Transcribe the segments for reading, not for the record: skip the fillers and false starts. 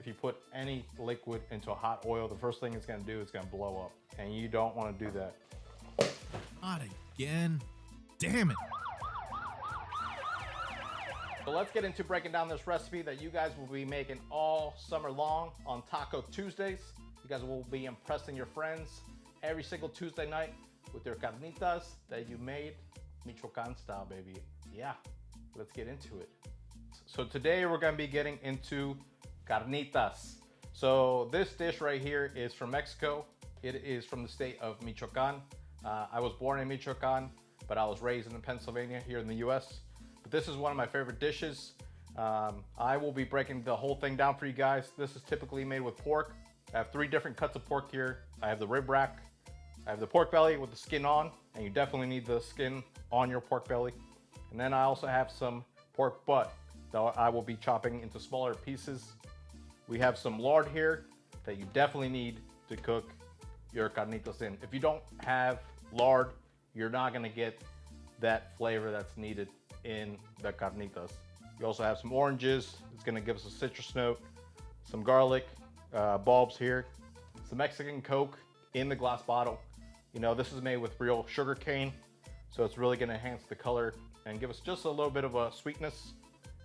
if you put any liquid into a hot oil, the first thing it's gonna do is gonna blow up. And you don't wanna do that. Not again. Damn it. So let's get into breaking down this recipe that you guys will be making all summer long on Taco Tuesdays. You guys will be impressing your friends every single Tuesday night with your carnitas that you made Michoacan style, baby. Yeah, let's get into it. So today we're gonna be getting into carnitas. So this dish right here is from Mexico. It is from the state of Michoacan. I was born in Michoacan, but I was raised in Pennsylvania here in the US. But this is one of my favorite dishes. I will be breaking the whole thing down for you guys. This is typically made with pork. I have 3 different cuts of pork here. I have the rib rack, I have the pork belly with the skin on, and you definitely need the skin on your pork belly. And then I also have some pork butt that I will be chopping into smaller pieces. We have some lard here that you definitely need to cook your carnitas in. If you don't have lard, you're not gonna get that flavor that's needed in the carnitas. You also have some oranges. It's gonna give us a citrus note, some garlic bulbs here, some Mexican Coke in the glass bottle. You know, this is made with real sugar cane, so it's really gonna enhance the color and give us just a little bit of a sweetness.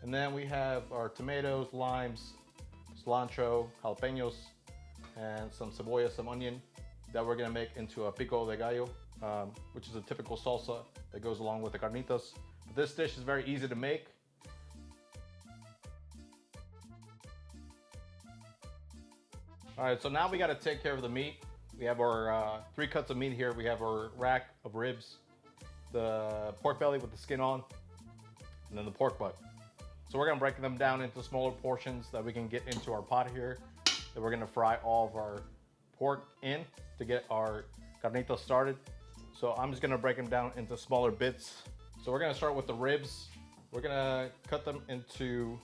And then we have our tomatoes, limes, cilantro, jalapenos, and some cebolla, some onion that we're gonna make into a pico de gallo, which is a typical salsa that goes along with the carnitas. But this dish is very easy to make. All right, so now we gotta take care of the meat. We have our 3 cuts of meat here. We have our rack of ribs, the pork belly with the skin on, and then the pork butt. So we're gonna break them down into smaller portions that we can get into our pot here, that we're gonna fry all of our pork in to get our carnitas started. So I'm just gonna break them down into smaller bits. So we're gonna start with the ribs. We're gonna cut them into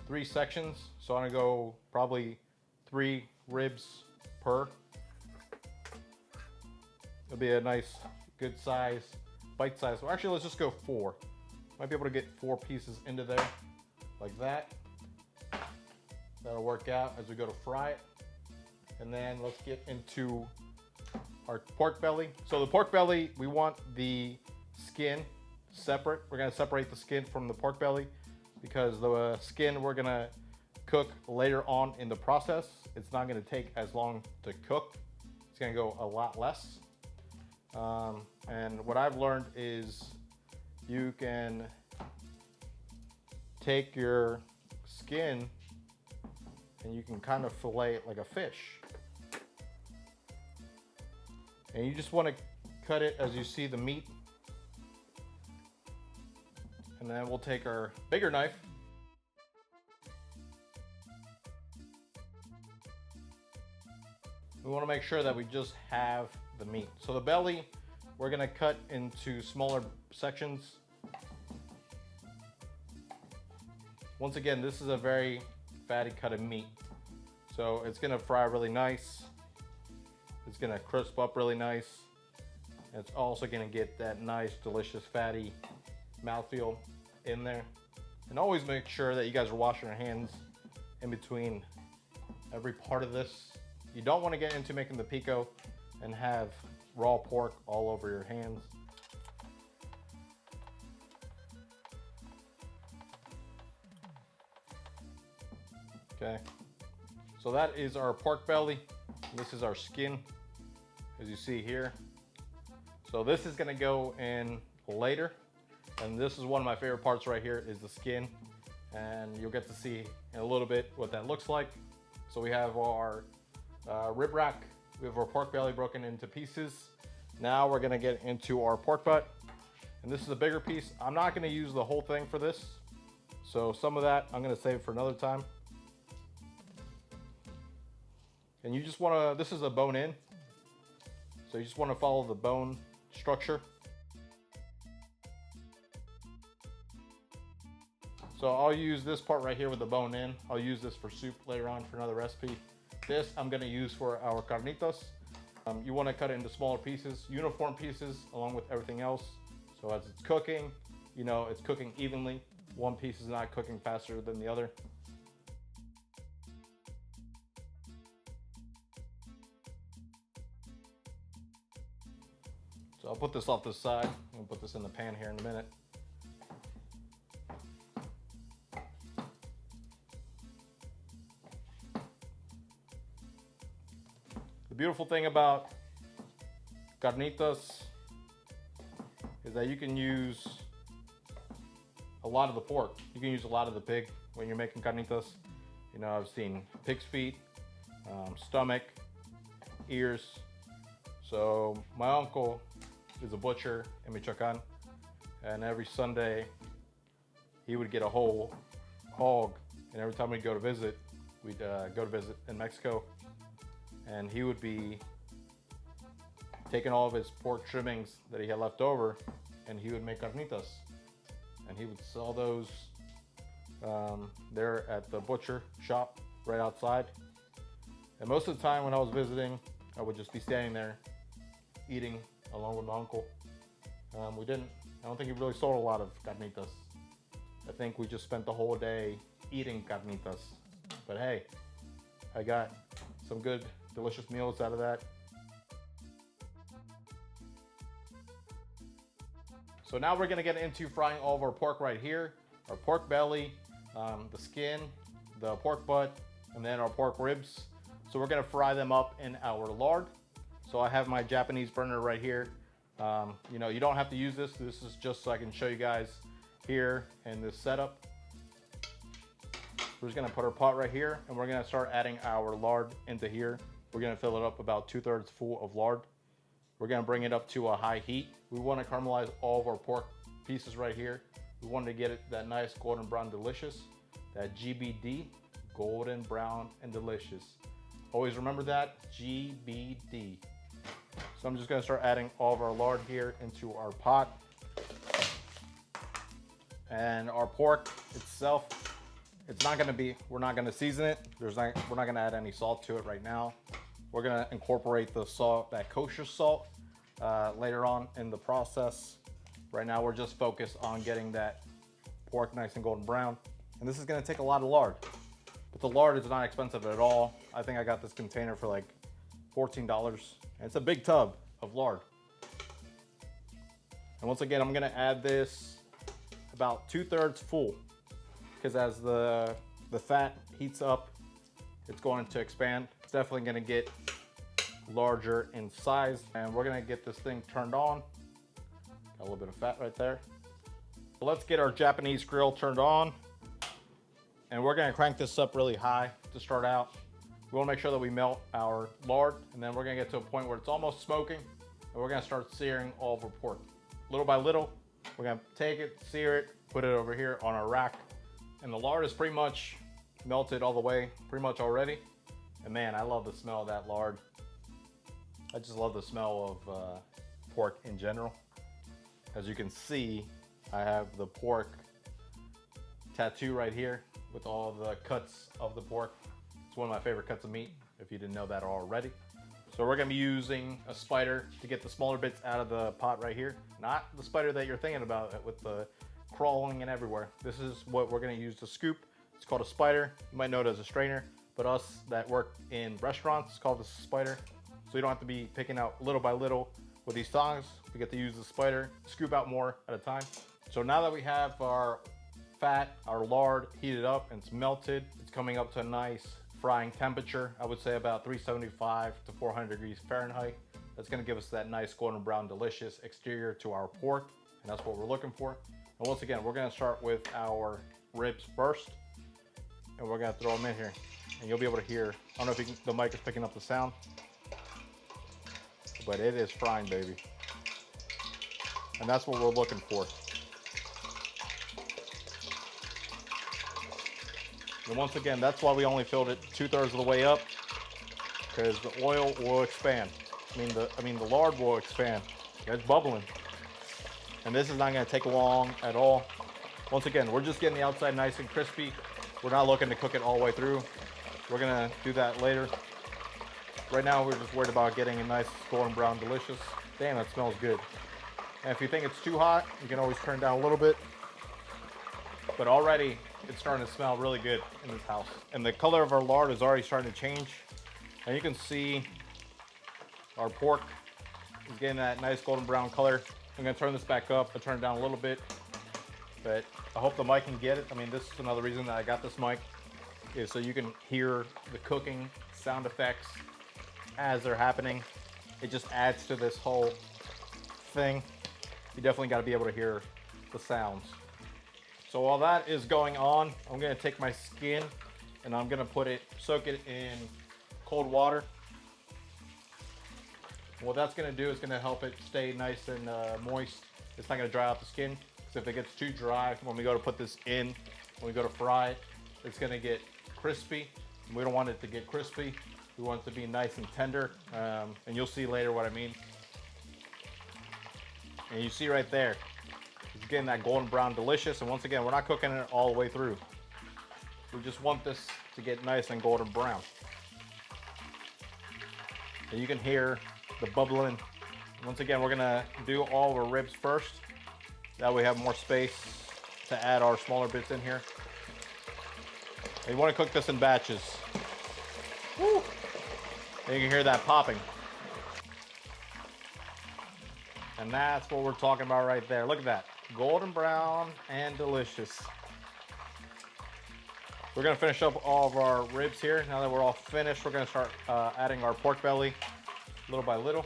3 sections. So I'm gonna go probably 3 ribs per. It'll be a nice, good size, bite size. Well, actually, let's just go 4. Might be able to get 4 pieces into there, like that. That'll work out as we go to fry it. And then let's get into our pork belly. So the pork belly, we want the skin separate. We're gonna separate the skin from the pork belly because the skin we're gonna cook later on in the process. It's not gonna take as long to cook. It's gonna go a lot less. And what I've learned is you can take your skin and you can kind of fillet it like a fish. And you just want to cut it as you see the meat. And then we'll take our bigger knife. We want to make sure that we just have the meat. So the belly, we're going to cut into smaller sections. Once again, this is a very fatty cut of meat. So it's going to fry really nice. It's gonna crisp up really nice. It's also gonna get that nice, delicious, fatty mouthfeel in there. And always make sure that you guys are washing your hands in between every part of this. You don't wanna get into making the pico and have raw pork all over your hands. Okay, so that is our pork belly. This is our skin, as you see here. So this is gonna go in later. And this is one of my favorite parts right here is the skin. And you'll get to see in a little bit what that looks like. So we have our rib rack. We have our pork belly broken into pieces. Now we're gonna get into our pork butt. And this is a bigger piece. I'm not gonna use the whole thing for this. So some of that I'm gonna save for another time. And you just wanna, this is a bone in. So you just wanna follow the bone structure. So I'll use this part right here with the bone in. I'll use this for soup later on for another recipe. This I'm gonna use for our carnitas. You wanna cut it into smaller pieces, uniform pieces, along with everything else. So as it's cooking, you know, it's cooking evenly. One piece is not cooking faster than the other. So I'll put this off the side. I'm gonna put this in the pan here in a minute. The beautiful thing about carnitas is that you can use a lot of the pork. You can use a lot of the pig when you're making carnitas. You know, I've seen pig's feet, stomach, ears. So my uncle is a butcher in Michoacan, and every Sunday he would get a whole hog, and every time we'd go to visit, we'd go to visit in Mexico, and he would be taking all of his pork trimmings that he had left over, and he would make carnitas, and he would sell those there at the butcher shop right outside. And most of the time when I was visiting, I would just be standing there eating along with my uncle. I don't think he really sold a lot of carnitas. I think we just spent the whole day eating carnitas. But hey, I got some good, delicious meals out of that. So now we're gonna get into frying all of our pork right here. Our pork belly, the skin, the pork butt, and then our pork ribs. So we're gonna fry them up in our lard. So I have my Japanese burner right here. You know, you don't have to use this. This is just so I can show you guys here in this setup. We're just gonna put our pot right here, and we're gonna start adding our lard into here. We're gonna fill it up about 2/3 full of lard. We're gonna bring it up to a high heat. We wanna caramelize all of our pork pieces right here. We want to get it that nice golden brown delicious, that GBD, golden brown and delicious. Always remember that, GBD. So I'm just gonna start adding all of our lard here into our pot. And our pork itself, we're not gonna season it. We're not gonna add any salt to it right now. We're gonna incorporate the salt, that kosher salt, later on in the process. Right now we're just focused on getting that pork nice and golden brown. And this is gonna take a lot of lard. But the lard is not expensive at all. I think I got this container for like $14. And it's a big tub of lard. And once again, I'm gonna add this about 2/3 full, because as the fat heats up, it's going to expand. It's definitely gonna get larger in size. And we're gonna get this thing turned on. Got a little bit of fat right there. So let's get our Japanese grill turned on. And we're gonna crank this up really high to start out. We wanna make sure that we melt our lard, and then we're gonna get to a point where it's almost smoking, and we're gonna start searing all of our pork. Little by little, we're gonna take it, sear it, put it over here on our rack. And the lard is pretty much melted all the way, pretty much already. And man, I love the smell of that lard. I just love the smell of pork in general. As you can see, I have the pork tattoo right here with all the cuts of the pork. It's one of my favorite cuts of meat, if you didn't know that already. So we're gonna be using a spider to get the smaller bits out of the pot right here. Not the spider that you're thinking about with the crawling and everywhere. This is what we're gonna use to scoop. It's called a spider. You might know it as a strainer, but us that work in restaurants call this a spider. So you don't have to be picking out little by little with these tongs. We get to use the spider, scoop out more at a time. So now that we have our fat, our lard heated up and it's melted, it's coming up to a nice frying temperature. I would say about 375 to 400 degrees Fahrenheit. That's gonna give us that nice golden brown delicious exterior to our pork, and that's what we're looking for. And once again, we're gonna start with our ribs first, and we're gonna throw them in here. And you'll be able to hear, I don't know if the mic is picking up the sound, but it is frying, baby. And that's what we're looking for. And once again, that's why we only filled it 2/3 of the way up, because the oil will expand. I mean the lard will expand. It's bubbling. And this is not gonna take long at all. Once again, we're just getting the outside nice and crispy. We're not looking to cook it all the way through. We're gonna do that later. Right now, we're just worried about getting a nice golden brown delicious. Damn, that smells good. And if you think it's too hot, you can always turn down a little bit. But already, it's starting to smell really good in this house. And the color of our lard is already starting to change. And you can see our pork It's getting that nice golden brown color. I'm gonna turn this back up. I'll turn it down a little bit, but I hope the mic can get it. I mean, this is another reason that I got this mic, is so you can hear the cooking sound effects as they're happening. It just adds to this whole thing. You definitely got to be able to hear the sounds. So while that is going on, I'm gonna take my skin and I'm gonna soak it in cold water. What that's gonna do is gonna help it stay nice and moist. It's not gonna dry out the skin, because if it gets too dry, when we go to put this in, when we go to fry it, it's gonna get crispy. We don't want it to get crispy. We want it to be nice and tender, and you'll see later what I mean. And you see right there, it's getting that golden brown delicious. And once again, we're not cooking it all the way through. We just want this to get nice and golden brown. And you can hear the bubbling. Once again, we're gonna do all our ribs first. That way we have more space to add our smaller bits in here. And you wanna cook this in batches. Woo! And you can hear that popping. And that's what we're talking about right there. Look at that, golden brown and delicious. We're gonna finish up all of our ribs here. Now that we're all finished, we're gonna start adding our pork belly little by little.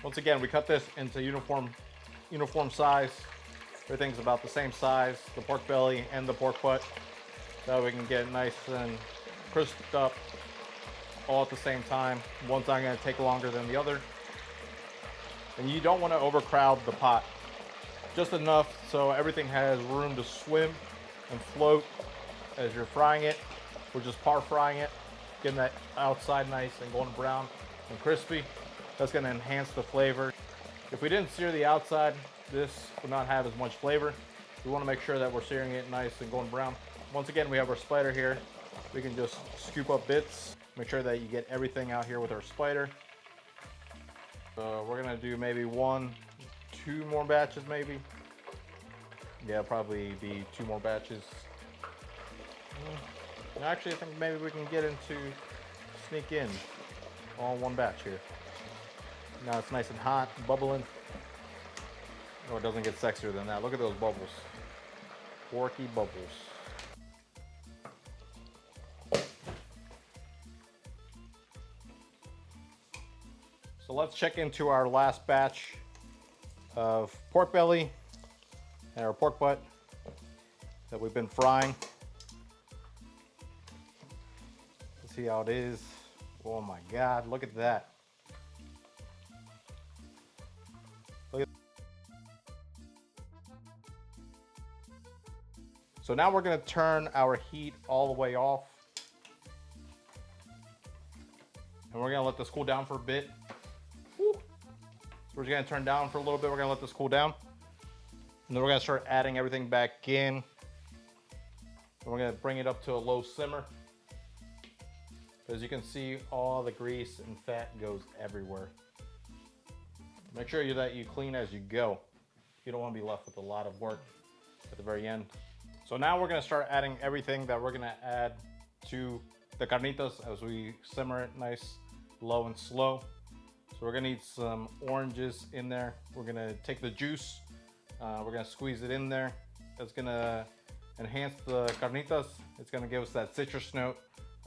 Once again, we cut this into uniform size. Everything's about the same size, the pork belly and the pork butt, so we can get it nice and crisped up all at the same time. One's not gonna take longer than the other. And you don't wanna overcrowd the pot. Just enough so everything has room to swim and float as you're frying it. We're just par frying it, getting that outside nice and golden brown and crispy. That's gonna enhance the flavor. If we didn't sear the outside, this would not have as much flavor. We wanna make sure that we're searing it nice and golden brown. Once again, we have our spider here. We can just scoop up bits. Make sure that you get everything out here with our spider. So we're gonna do maybe 1, 2 more batches maybe. Yeah, probably be 2 more batches. Actually, I think maybe we can sneak in all one batch here. Now it's nice and hot, bubbling. Oh, it doesn't get sexier than that. Look at those bubbles. Porky bubbles. So let's check into our last batch of pork belly and our pork butt that we've been frying. Let's see how it is. Oh my God, look at that. Look at. So now we're gonna turn our heat all the way off. And we're gonna let this cool down for a bit. Woo. So we're just gonna turn down for a little bit. We're gonna let this cool down. And then we're gonna start adding everything back in. And we're gonna bring it up to a low simmer. As you can see, all the grease and fat goes everywhere. Make sure that you clean as you go. You don't wanna be left with a lot of work at the very end. So now we're gonna start adding everything that we're gonna add to the carnitas as we simmer it nice, low and slow. So we're gonna need some oranges in there. We're gonna take the juice, we're gonna squeeze it in there. That's gonna enhance the carnitas. It's gonna give us that citrus note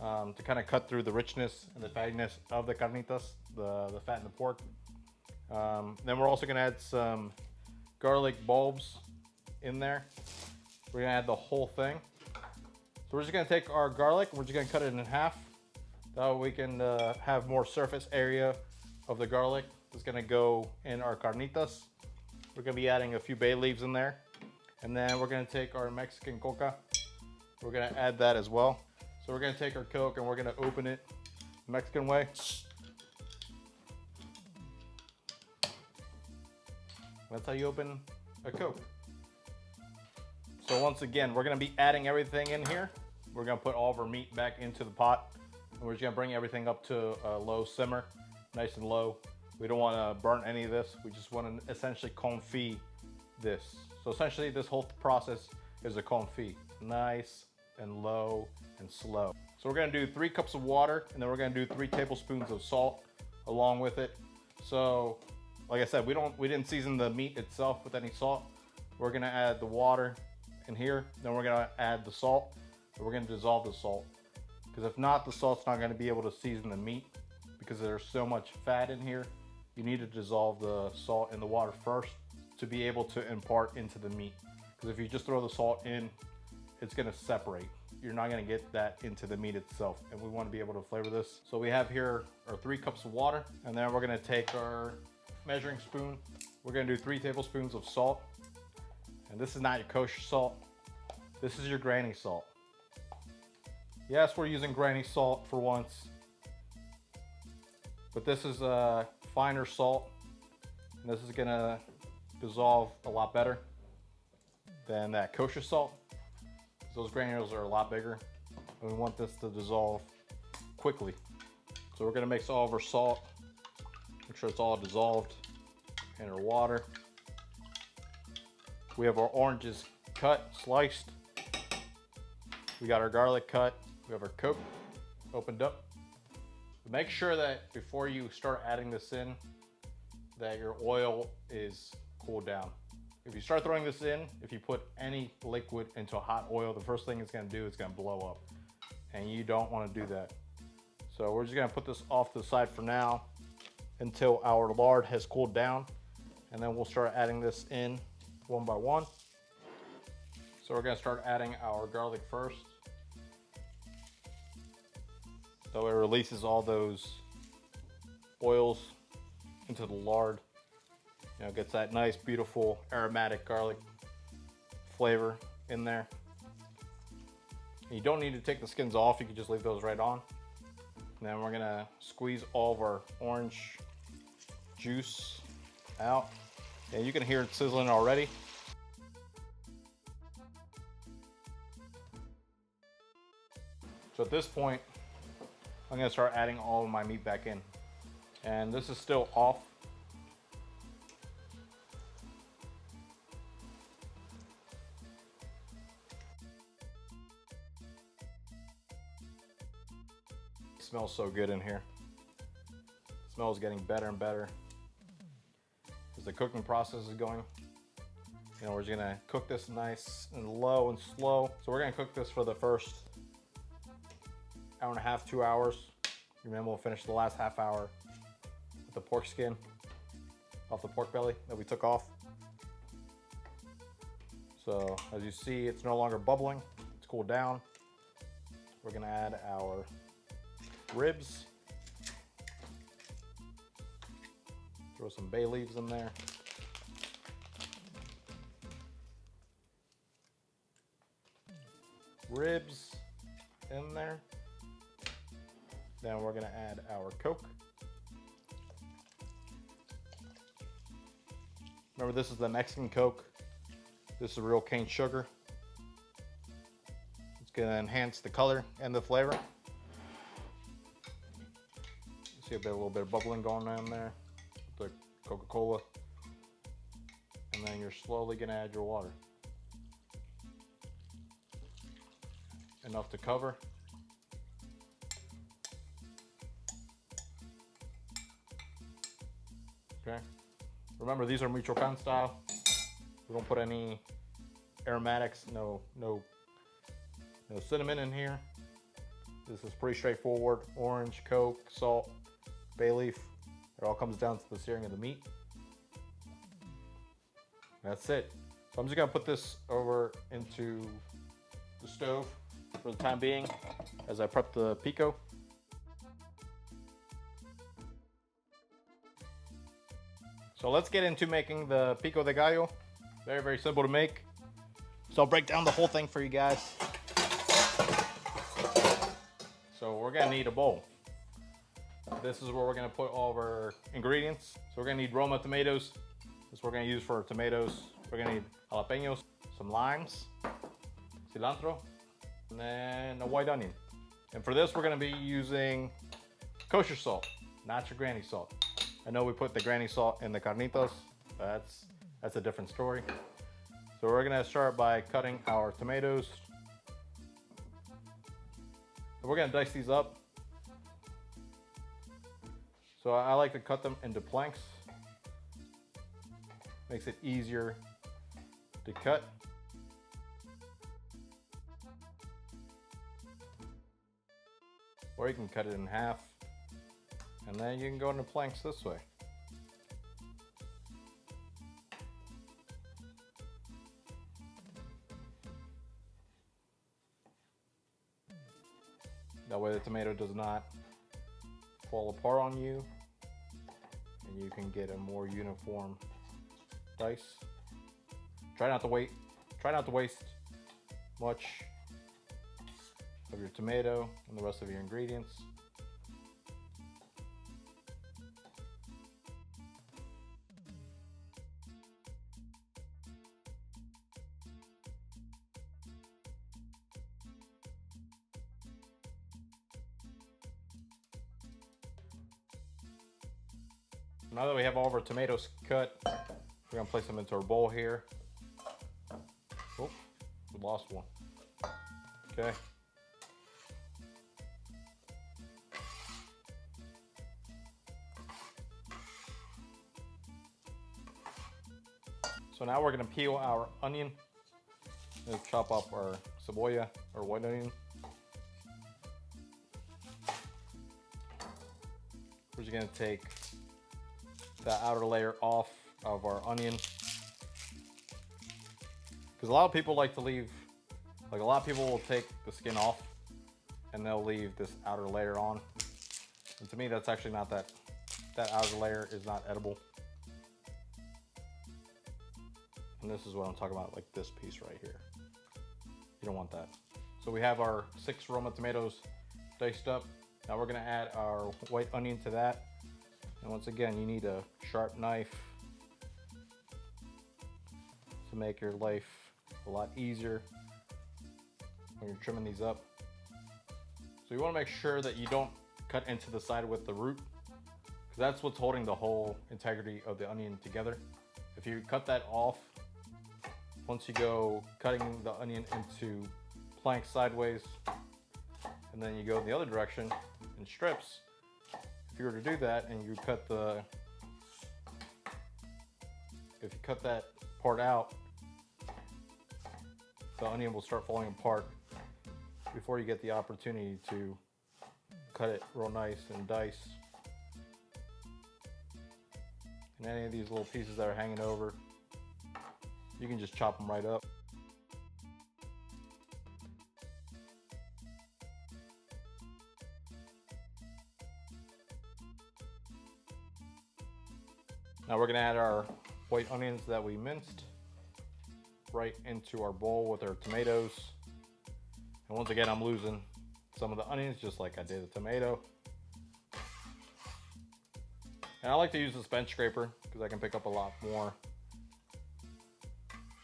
to kind of cut through the richness and the fattiness of the carnitas, the fat in the pork. Then we're also gonna add some garlic bulbs in there. We're gonna add the whole thing. So we're just gonna take our garlic, we're just gonna cut it in half. That way we can have more surface area of the garlic. It's gonna go in our carnitas. We're gonna be adding a few bay leaves in there. And then we're gonna take our Mexican coca. We're gonna add that as well. So we're gonna take our Coke and we're gonna open it the Mexican way. That's how you open a Coke. So once again, we're gonna be adding everything in here. We're gonna put all of our meat back into the pot. And we're just gonna bring everything up to a low simmer, nice and low. We don't wanna burn any of this. We just wanna essentially confit this. So essentially this whole process is a confit. Nice and low and slow. So we're gonna do 3 cups of water and then we're gonna do 3 tablespoons of salt. along with it. So, like I said, we didn't season the meat itself with any salt. We're gonna add the water in here, then we're gonna add the salt, and we're gonna dissolve the salt. Because if not, the salt's not gonna be able to season the meat because there's so much fat in here. You need to dissolve the salt in the water first to be able to impart into the meat. Because if you just throw the salt in, it's gonna separate. You're not gonna get that into the meat itself, and we wanna be able to flavor this. So we have here our 3 cups of water, and then we're gonna take our measuring spoon. We're gonna do 3 tablespoons of salt. And this is not your kosher salt. This is your granny salt. Yes, we're using granny salt for once, but this is a finer salt, and this is gonna dissolve a lot better than that kosher salt. Those granules are a lot bigger, and we want this to dissolve quickly. So we're gonna mix all of our salt, make sure it's all dissolved in our water. We have our oranges cut, sliced. We got our garlic cut. We have our Coke opened up. Make sure that before you start adding this in, that your oil is cooled down. If you start throwing this in, if you put any liquid into a hot oil, the first thing it's gonna do is gonna blow up. And you don't wanna do that. So we're just gonna put this off to the side for now until our lard has cooled down. And then we'll start adding this in one by one. So we're gonna start adding our garlic first. So it releases all those oils into the lard. You know, gets that nice, beautiful, aromatic garlic flavor in there. And you don't need to take the skins off, you can just leave those right on. And then we're gonna squeeze all of our orange juice out. And you can hear it sizzling already. So at this point, I'm gonna start adding all of my meat back in. And this is still off. It smells so good in here. It smells getting better and better as the cooking process is going. You know, we're just gonna cook this nice and low and slow. So we're gonna cook this for the first hour and a half, 2 hours. And then we'll finish the last half hour with the pork skin off the pork belly that we took off. So as you see, it's no longer bubbling, it's cooled down. We're gonna add our ribs. Throw some bay leaves in there. Ribs in there. Then we're gonna add our Coke. Remember, this is the Mexican Coke. This is real cane sugar. It's gonna enhance the color and the flavor. You see a little bit of bubbling going on there with the Coca-Cola. And then you're slowly gonna add your water. Enough to cover. Okay. Remember, these are Michoacan style. We don't put any aromatics, no cinnamon in here. This is pretty straightforward. Orange, Coke, salt, bay leaf. It all comes down to the searing of the meat. That's it. So I'm just gonna put this over into the stove for the time being as I prep the pico. So let's get into making the pico de gallo. Very, very simple to make. So I'll break down the whole thing for you guys. So we're gonna need a bowl. This is where we're gonna put all of our ingredients. So we're gonna need Roma tomatoes. This is what we're gonna use for our tomatoes. We're gonna need jalapenos, some limes, cilantro, and then a white onion. And for this, we're gonna be using kosher salt, not your granny salt. I know we put the granny salt in the carnitas. That's a different story. So we're gonna start by cutting our tomatoes. And we're gonna dice these up. So I like to cut them into planks. Makes it easier to cut. Or you can cut it in half, and then you can go into planks this way. That way the tomato does not fall apart on you, and you can get a more uniform dice. Try not to waste much of your tomato and the rest of your ingredients. Now that we have all of our tomatoes cut, we're gonna place them into our bowl here. Oh, we lost one. Okay. So now we're gonna peel our onion. Let's chop up our cebolla, or white onion. We're just gonna take the outer layer off of our onion, because a lot of people like to leave, like a lot of people will take the skin off and they'll leave this outer layer on, and to me that's actually not that outer layer is not edible. And this is what I'm talking about, like this piece right here. You don't want that. So we have our 6 Roma tomatoes diced up. Now we're gonna add our white onion to that. And once again, you need a sharp knife to make your life a lot easier when you're trimming these up. So you want to make sure that you don't cut into the side with the root, because that's what's holding the whole integrity of the onion together. If you cut that off, once you go cutting the onion into planks sideways, and then you go the other direction in strips, if you were to do that and you cut if you cut that part out, the onion will start falling apart before you get the opportunity to cut it real nice and dice. And any of these little pieces that are hanging over, you can just chop them right up. Now we're gonna add our white onions that we minced right into our bowl with our tomatoes. And once again, I'm losing some of the onions just like I did the tomato. And I like to use this bench scraper because I can pick up a lot more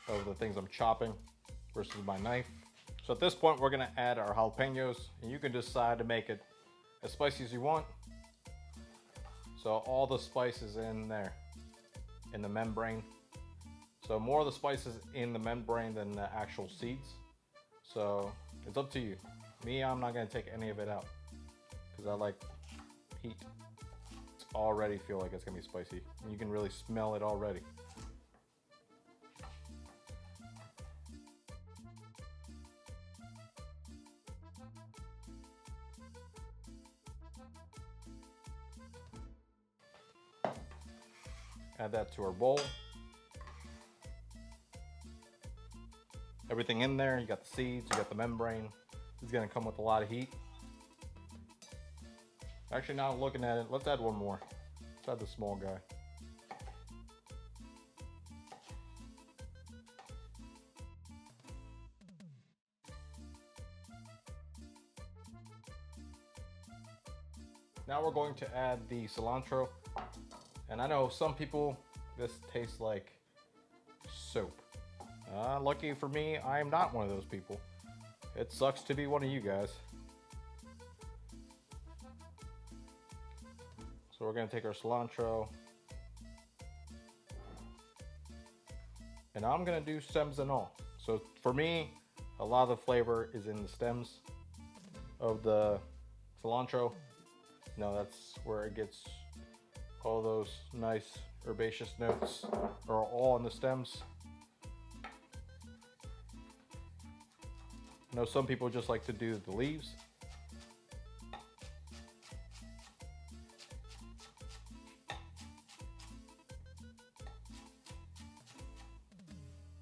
of the things I'm chopping versus my knife. So at this point, we're gonna add our jalapenos, and you can decide to make it as spicy as you want. So all the spices in there, in the membrane. So more of the spices in the membrane than the actual seeds. So it's up to you. Me, I'm not gonna take any of it out because I like heat. It's already feel like it's gonna be spicy. You can really smell it already. Add that to our bowl. Everything in there, you got the seeds, you got the membrane. It's gonna come with a lot of heat. Actually, now looking at it, let's add one more. Let's add the small guy. Now we're going to add the cilantro. And I know some people, this tastes like soap. Lucky for me, I am not one of those people. It sucks to be one of you guys. So we're gonna take our cilantro. And I'm gonna do stems and all. So for me, a lot of the flavor is in the stems of the cilantro. No, that's where it gets All those nice herbaceous notes are all on the stems. I know some people just like to do the leaves.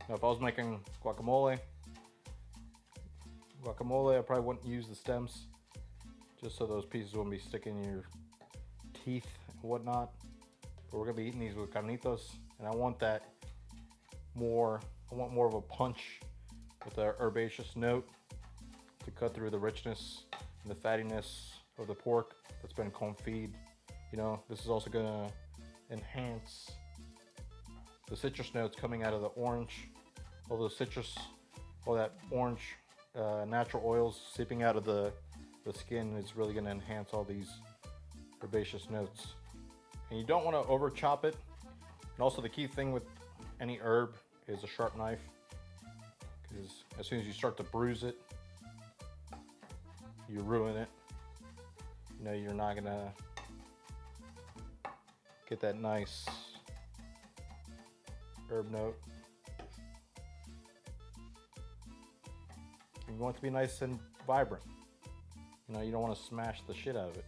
Now, if I was making guacamole, I probably wouldn't use the stems, just so those pieces wouldn't be sticking in your teeth and whatnot. But we're gonna be eating these with carnitas, and I want more of a punch with the herbaceous note to cut through the richness and the fattiness of the pork that's been confit. You know, this is also gonna enhance the citrus notes coming out of the orange. All the citrus, all that orange natural oils seeping out of the skin is really going to enhance all these herbaceous notes. And you don't want to over chop it. And also the key thing with any herb is a sharp knife, because as soon as you start to bruise it, you ruin it. You know, you're not going to get that nice herb note. You want it to be nice and vibrant. You know, you don't want to smash the shit out of it.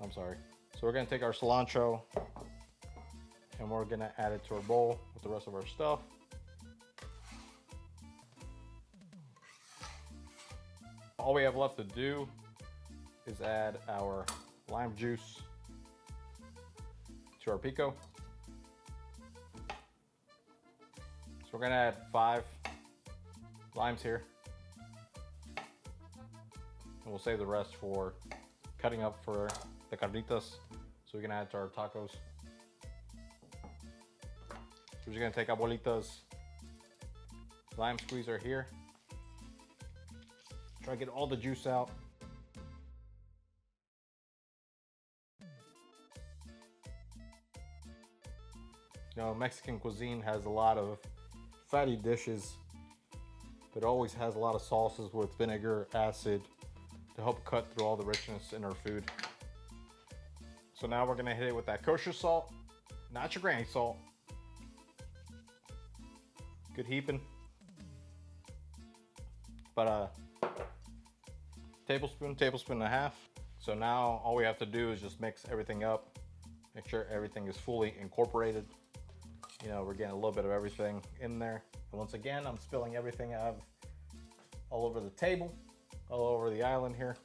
I'm sorry. So we're gonna take our cilantro and we're gonna add it to our bowl with the rest of our stuff. All we have left to do is add our lime juice to our pico. So we're gonna add 5 limes here. And we'll save the rest for cutting up for the carnitas, so we can add to our tacos. So we're just gonna take abuelita's lime squeezer here. Try to get all the juice out. You know, Mexican cuisine has a lot of fatty dishes, but it always has a lot of sauces with vinegar, acid, to help cut through all the richness in our food. So now we're gonna hit it with that kosher salt, not your granny salt. Good heaping. About a tablespoon and a half. So now all we have to do is just mix everything up, make sure everything is fully incorporated. You know, we're getting a little bit of everything in there. And once again, I'm spilling everything I have all over the table, all over the island here,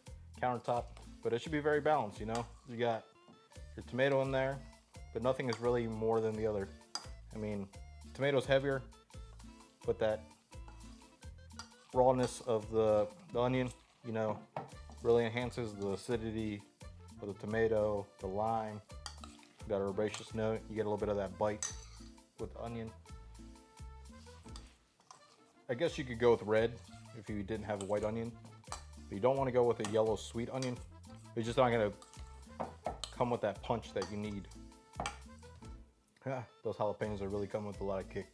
countertop. But it should be very balanced, you know? You got your tomato in there, but nothing is really more than the other. I mean, tomato's heavier, but that rawness of the onion, you know, really enhances the acidity of the tomato, the lime. You got a herbaceous note, you get a little bit of that bite with onion. I guess you could go with red if you didn't have a white onion, but you don't want to go with a yellow sweet onion. It's just not gonna come with that punch that you need. Yeah, those jalapenos are really coming with a lot of kick.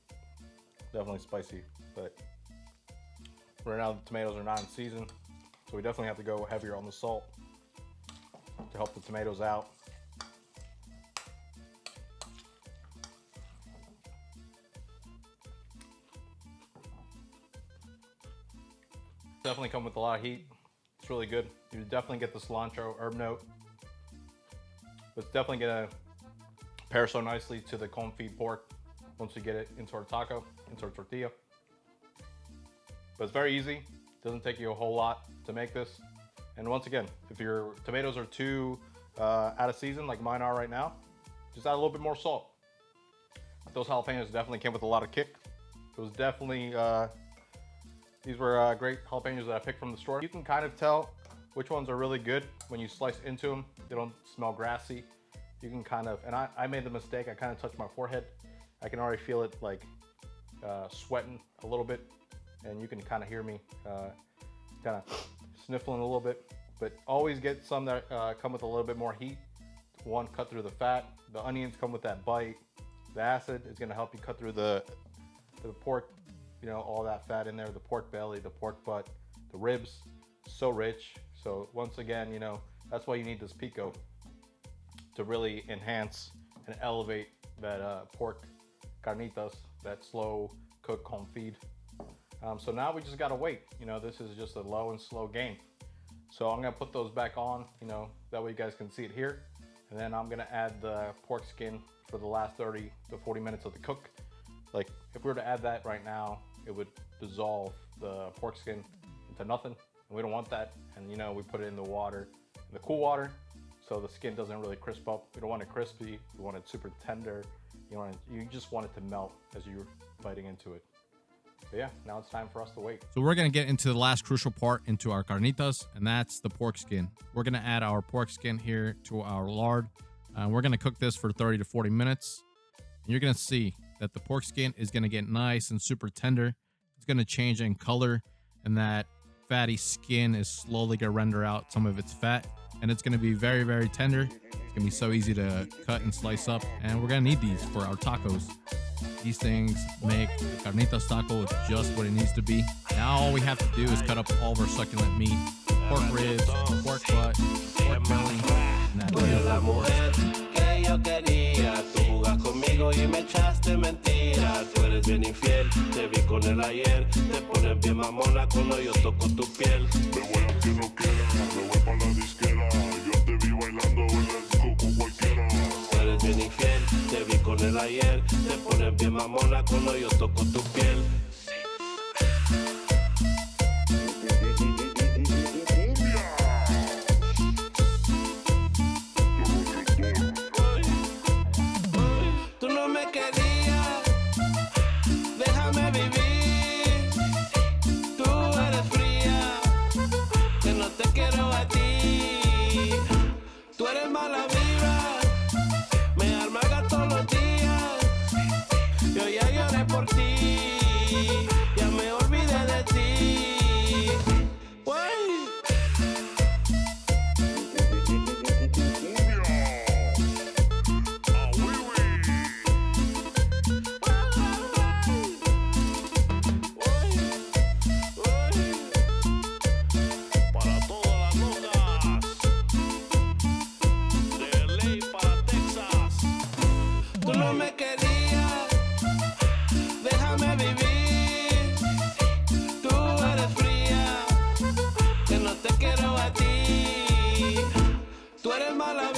Definitely spicy, but right now the tomatoes are not in season, so we definitely have to go heavier on the salt to help the tomatoes out. Definitely come with a lot of heat. It's really good. You definitely get the cilantro herb note. But it's definitely gonna pair so nicely to the confit pork once we get it into our taco, into our tortilla. But it's very easy. Doesn't take you a whole lot to make this. And once again, if your tomatoes are too out of season like mine are right now, just add a little bit more salt. Those jalapenos definitely came with a lot of kick. It was definitely, these were great jalapenos that I picked from the store. You can kind of tell which ones are really good when you slice into them. They don't smell grassy. You can kind of, and I made the mistake, I kind of touched my forehead. I can already feel it like sweating a little bit, and you can kind of hear me kind of sniffling a little bit. But always get some that come with a little bit more heat. One, cut through the fat. The onions come with that bite. The acid is gonna help you cut through the pork, you know, all that fat in there, the pork belly, the pork butt, the ribs, so rich. So once again, you know, that's why you need this pico, to really enhance and elevate that pork carnitas, that slow cook confit. So now we just gotta wait. You know, this is just a low and slow game. So I'm gonna put those back on, you know, that way you guys can see it here. And then I'm gonna add the pork skin for the last 30 to 40 minutes of the cook. Like if we were to add that right now, it would dissolve the pork skin into nothing. And we don't want that. And you know, we put it in the water, in the cool water, so the skin doesn't really crisp up. We don't want it crispy. We want it super tender. You just want it to melt as you're biting into it. But yeah, now it's time for us to wait. So we're going to get into the last crucial part into our carnitas, and that's the pork skin. We're going to add our pork skin here to our lard. We're going to cook this for 30 to 40 minutes. And you're going to see that the pork skin is going to get nice and super tender. It's going to change in color, and that fatty skin is slowly going to render out some of its fat. And it's going to be very, very tender. It's going to be so easy to cut and slice up. And we're going to need these for our tacos. These things make the carnitas taco just what it needs to be. Now all we have to do is cut up all of our succulent meat. Pork ribs, pork butt, pork belly, and that beautiful pork. Yo quería, tú jugas conmigo y me echaste mentira. Tú eres bien infiel, te vi con él ayer. Te pones bien mamona cuando yo toco tu piel. Me voy a que no quiera, me voy para la disquera. Yo te vi bailando en el disco con cualquiera. Tú eres bien infiel, te vi con él ayer. Te pones bien mamona cuando yo toco tu piel. Tú no me querías, déjame vivir. Tú eres fría, que no te quiero a ti. Tú eres mala vibra, me amarga todos los días. Yo ya lloré por ti, ya me olvidé de ti. Uy. Para todas las locas, de ley para Texas. Tú no me querías, déjame vivir. Tú eres fría, que no te quiero a ti. Tú eres mala